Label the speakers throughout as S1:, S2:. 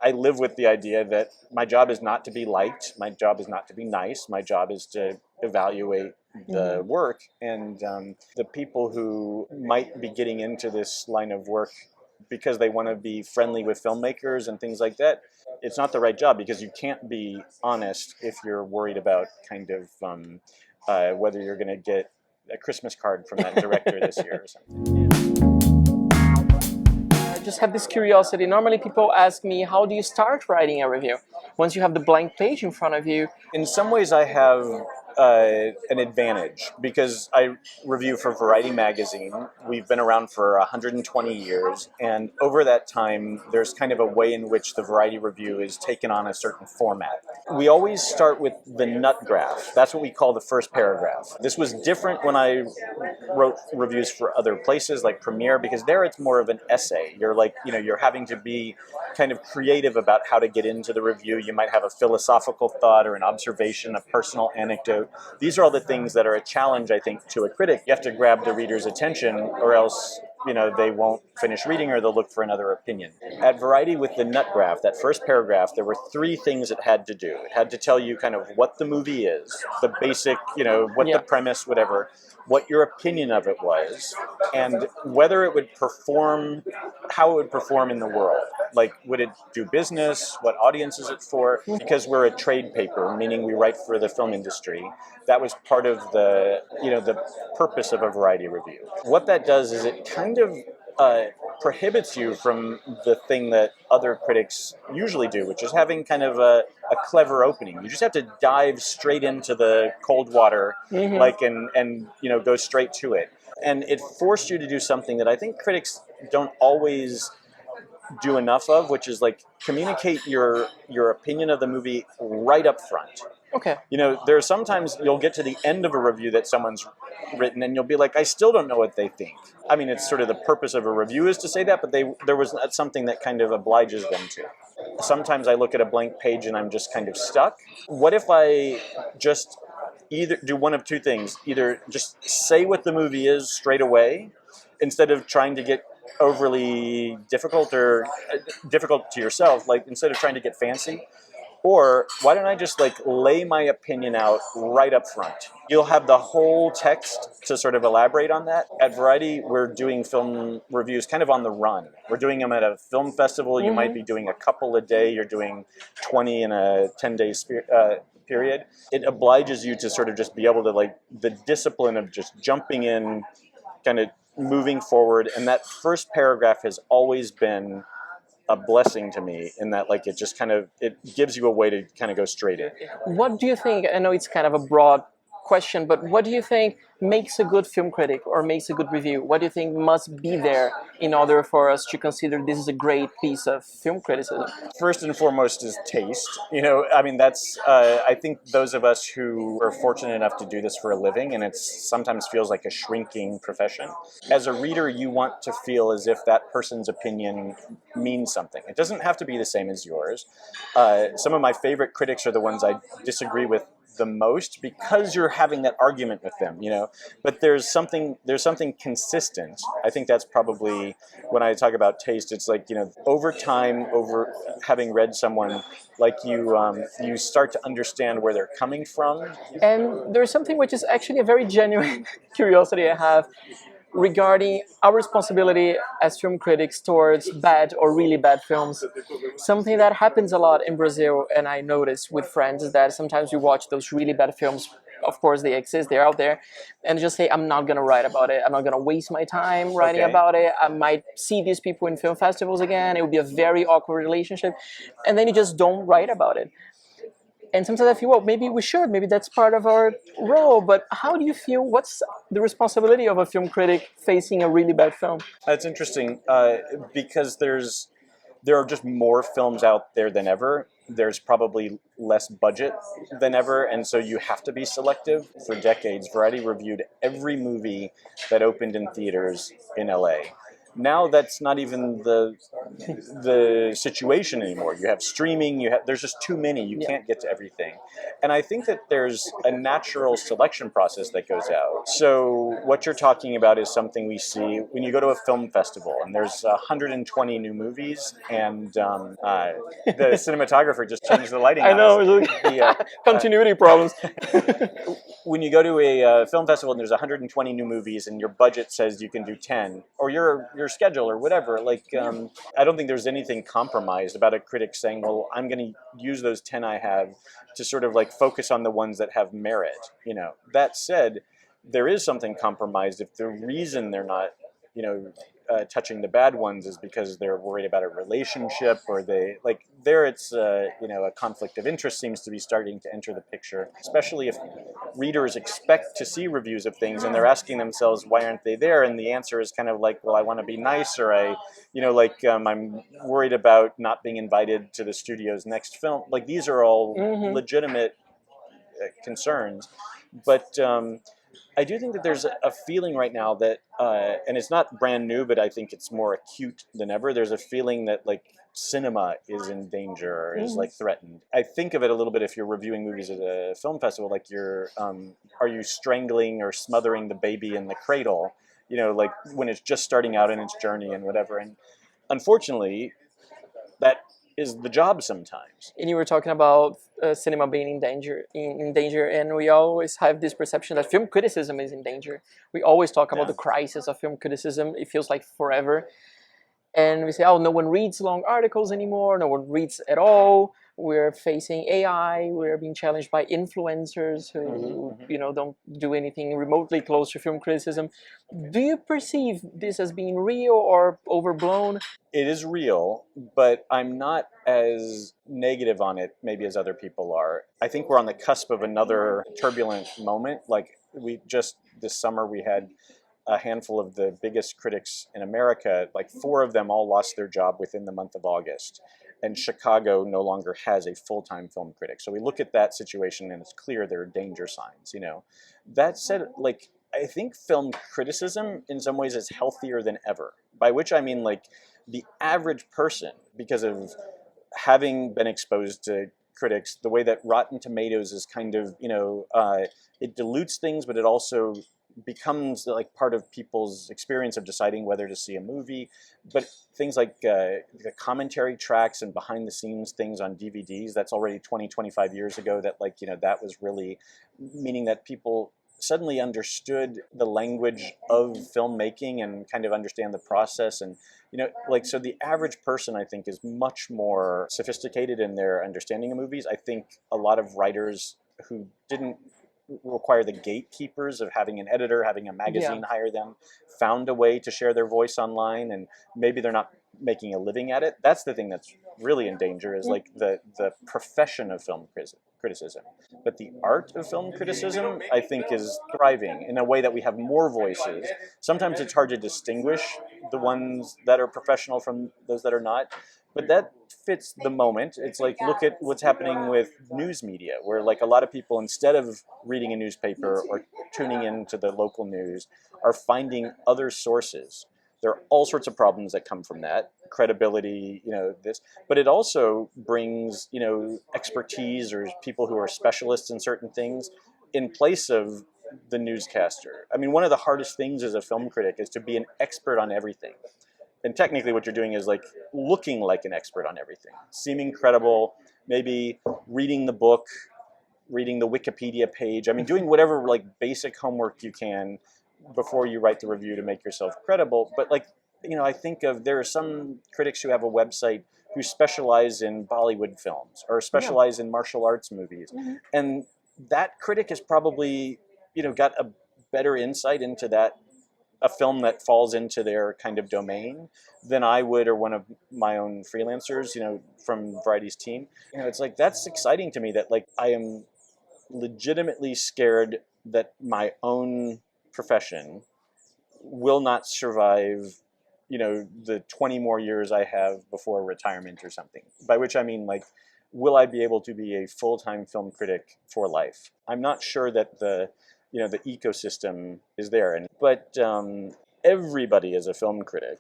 S1: I live with the idea that my job is not to be liked, my job is not to be nice, my job is to evaluate the work. And the people who might be getting into this line of work because they want to be friendly with filmmakers and things like that, it's not the right job, because you can't be honest if you're worried about kind of whether you're going to get a Christmas card from that director this year or something.
S2: I just have this curiosity. Normally people ask me, how do you start writing a review? Once you have the blank page in front of you.
S1: In some ways, I have an advantage because I review for Variety Magazine. We've been around for 120 years, and over that time, there's kind of a way in which the Variety review is taken on a certain format. We always start with the nut graph. That's what we call the first paragraph. This was different when I wrote reviews for other places like Premiere, because there it's more of an essay. You're like, you're having to be kind of creative about how to get into the review. You might have a philosophical thought or an observation, a personal anecdote. These are all the things that are a challenge, I think, to a critic. You have to grab the reader's attention, or else they won't finish reading, or they'll look for another opinion. At Variety, with the nut graph, that first paragraph, there were 3 things it had to do. It had to tell you kind of what the movie is, the basic, what the premise, whatever, what your opinion of it was, and whether it would perform, how it would perform in the world. Like, would it do business? What audience is it for? Because we're a trade paper, meaning we write for the film industry. That was part of the, the purpose of a Variety review. What that does is it kind of prohibits you from the thing that other critics usually do, which is having kind of a clever opening. You just have to dive straight into the cold water, and go straight to it. And it forced you to do something that I think critics don't always do enough of, which is like communicate your opinion of the movie right up front.
S2: Okay.
S1: There are sometimes you'll get to the end of a review that someone's written and you'll be like, I still don't know what they think. I mean, it's sort of the purpose of a review is to say that, but there was something that kind of obliges them to. Sometimes I look at a blank page and I'm just kind of stuck. What if I just either do one of 2 things? Either just say what the movie is straight away, instead of trying to get overly difficult or difficult to yourself, like instead of trying to get fancy. Or why don't I just lay my opinion out right up front? You'll have the whole text to sort of elaborate on that. At Variety, we're doing film reviews kind of on the run. We're doing them at a film festival. You might be doing a couple a day. You're doing 20 in a 10-day period. It obliges you to sort of just be able to the discipline of just jumping in, kind of moving forward. And that first paragraph has always been a blessing to me, in that it just kind of, it gives you a way to kind of go straight in.
S2: What do you think, I know it's kind of a broad question, but what do you think makes a good film critic or makes a good review? What do you think must be there in order for us to consider this is a great piece of film criticism?
S1: First and foremost is taste. I mean, that's, I think those of us who are fortunate enough to do this for a living, and it sometimes feels like a shrinking profession. As a reader, you want to feel as if that person's opinion means something. It doesn't have to be the same as yours. Some of my favorite critics are the ones I disagree with the most, because you're having that argument with them, but there's something consistent. I think that's probably, when I talk about taste, it's over time, over having read someone, you start to understand where they're coming from.
S2: And there's something which is actually a very genuine curiosity I have regarding our responsibility as film critics towards bad or really bad films. Something that happens a lot in Brazil, and I notice with friends, is that sometimes we watch those really bad films. Of course they exist, they're out there, and just say, I'm not going to write about it, I'm not going to waste my time writing about it, I might see these people in film festivals again, it would be a very awkward relationship, and then you just don't write about it. And sometimes I feel, well, maybe we should, maybe that's part of our role, but how do you feel, what's the responsibility of a film critic facing a really bad film?
S1: That's interesting, because there are just more films out there than ever. There's probably less budget than ever, and so you have to be selective. For decades, Variety reviewed every movie that opened in theaters in LA. Now that's not even the situation anymore. You have streaming. There's just too many. You can't get to everything, and I think that there's a natural selection process that goes out. So what you're talking about is something we see when you go to a film festival, and there's 120 new movies, and the cinematographer just changed the lighting
S2: I
S1: on
S2: know.
S1: us.
S2: Continuity problems.
S1: When you go to a film festival and there's 120 new movies and your budget says you can do 10, or your schedule or whatever, like I don't think there's anything compromised about a critic saying, well, I'm going to use those 10 I have to sort of like focus on the ones that have merit. That said, there is something compromised if the reason they're not touching the bad ones is because they're worried about a relationship, or it's a conflict of interest seems to be starting to enter the picture, especially if readers expect to see reviews of things and they're asking themselves, why aren't they there? And the answer is kind of like, well, I want to be nice, or I'm worried about not being invited to the studio's next film. Like, these are all legitimate concerns, but I do think that there's a feeling right now that, and it's not brand new, but I think it's more acute than ever. There's a feeling that like cinema is in danger, or is like threatened. I think of it a little bit if you're reviewing movies at a film festival, like are you strangling or smothering the baby in the cradle? Like when it's just starting out in its journey and whatever. And unfortunately, that is the job sometimes.
S2: And you were talking about cinema being in danger, and we always have this perception that film criticism is in danger. We always talk about the crisis of film criticism. It feels like forever, and we say, "Oh, no one reads long articles anymore. No one reads at all. We're facing AI. We're being challenged by influencers who, don't do anything remotely close to film criticism." Do you perceive this as being real or overblown?
S1: It is real, but I'm not as negative on it maybe as other people are. I think we're on the cusp of another turbulent moment. Like this summer we had a handful of the biggest critics in America, like 4 of them all lost their job within the month of August. And Chicago no longer has a full-time film critic. So we look at that situation and it's clear there are danger signs, That said, like, I think film criticism in some ways is healthier than ever. By which I mean, like, the average person, because of having been exposed to critics, the way that Rotten Tomatoes is kind of, it dilutes things, but it also becomes like part of people's experience of deciding whether to see a movie. But things like the commentary tracks and behind the scenes things on DVDs, that's already 20, 25 years ago, that that was really meaning that people suddenly understood the language of filmmaking and kind of understand the process. And so the average person, I think, is much more sophisticated in their understanding of movies. I think a lot of writers who didn't require the gatekeepers of having an editor, having a magazine hire them, found a way to share their voice online, and maybe they're not making a living at it. That's the thing that's really in danger, is like the profession of film criticism. But the art of film criticism, I think, is thriving in a way that we have more voices. Sometimes it's hard to distinguish the ones that are professional from those that are not, but that fits the moment. It's like, look at what's happening with news media, where like a lot of people, instead of reading a newspaper or tuning into the local news, are finding other sources. There are all sorts of problems that come from that, credibility, but it also brings, expertise or people who are specialists in certain things in place of the newscaster. I mean, one of the hardest things as a film critic is to be an expert on everything. And technically what you're doing is like looking like an expert on everything, seeming credible, maybe reading the book, reading the Wikipedia page. I mean, doing whatever like basic homework you can before you write the review to make yourself credible. But like, I think there are some critics who have a website who specialize in Bollywood films or specialize in martial arts movies. And that critic has probably, got a better insight into a film that falls into their kind of domain than I would, or one of my own freelancers, from Variety's team. It's like, that's exciting to me, that like I am legitimately scared that my own profession will not survive, the 20 more years I have before retirement or something. By which I mean, like, will I be able to be a full-time film critic for life? I'm not sure that the ecosystem is there. But everybody is a film critic.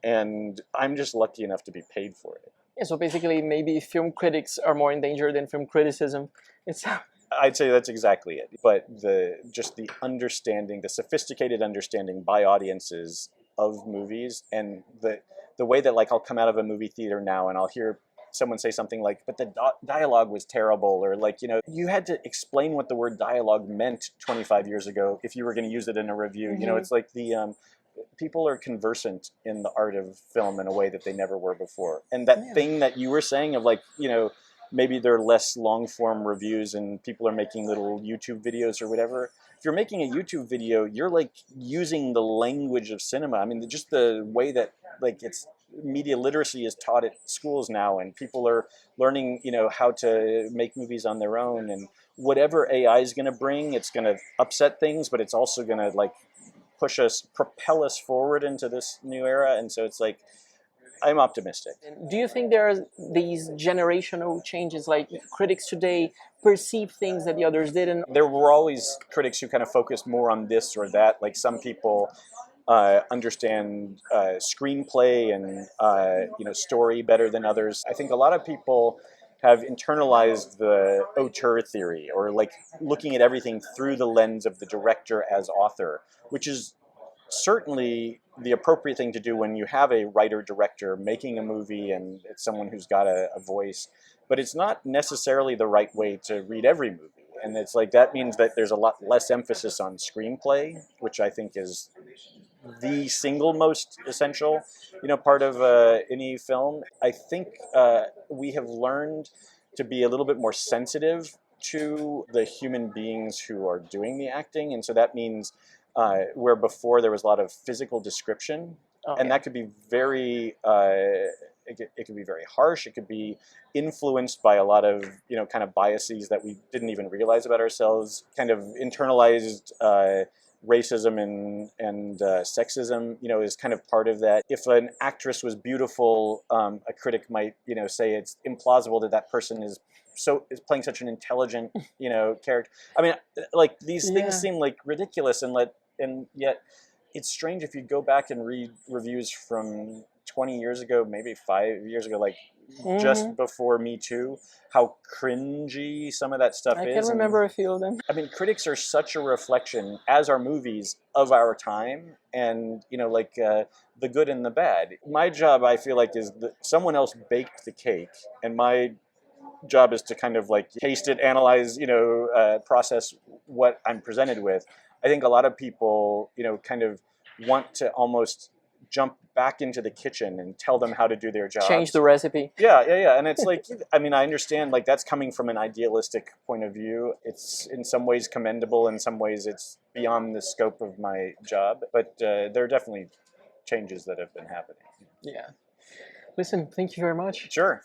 S1: and I'm just lucky enough to be paid for it.
S2: Yeah, so basically, maybe film critics are more in danger than film criticism. It's
S1: I'd say that's exactly it. But the understanding, the sophisticated understanding by audiences of movies, and the way that like I'll come out of a movie theater now and I'll hear someone say something like, "But the dialogue was terrible," or like, you had to explain what the word dialogue meant 25 years ago if you were going to use it in a review. It's like the people are conversant in the art of film in a way that they never were before. And that thing that you were saying of like, maybe they're less long form reviews and people are making little YouTube videos or whatever. If you're making a YouTube video, you're like using the language of cinema. I mean, just the way that like it's media literacy is taught at schools now, and people are learning, how to make movies on their own. And whatever AI is going to bring, it's going to upset things, but it's also going to like propel us forward into this new era. And so it's like, I'm optimistic.
S2: Do you think there are these generational changes, like critics today perceive things that the others didn't?
S1: There were always critics who kind of focused more on this or that. Like some people understand screenplay and story better than others. I think a lot of people have internalized the auteur theory, or like looking at everything through the lens of the director as author, which is certainly the appropriate thing to do when you have a writer-director making a movie and it's someone who's got a voice. But it's not necessarily the right way to read every movie. And it's like that means that there's a lot less emphasis on screenplay, which I think is the single most essential, part of any film. I think we have learned to be a little bit more sensitive to the human beings who are doing the acting, and so that means where before there was a lot of physical description, and that could be very. It could be very harsh. It could be influenced by a lot of kind of biases that we didn't even realize about ourselves. Kind of internalized racism and sexism, is kind of part of that. If an actress was beautiful, a critic might say it's implausible that that person is playing such an intelligent character. I mean, like these things seem like ridiculous, and yet it's strange if you go back and read reviews from 20 years ago, maybe 5 years ago, like just before Me Too, how cringy some of that stuff is.
S2: I can remember a few of them.
S1: I mean, critics are such a reflection, as are movies, of our time, and the good and the bad. My job, I feel like, is that someone else baked the cake, and my job is to kind of like taste it, analyze, process what I'm presented with. I think a lot of people, kind of want to almost jump back into the kitchen and tell them how to do their job.
S2: Change the recipe.
S1: Yeah. And it's like, I mean, I understand like that's coming from an idealistic point of view. It's in some ways commendable. In some ways it's beyond the scope of my job. But there are definitely changes that have been happening.
S2: Yeah. Listen, thank you very much.
S1: Sure.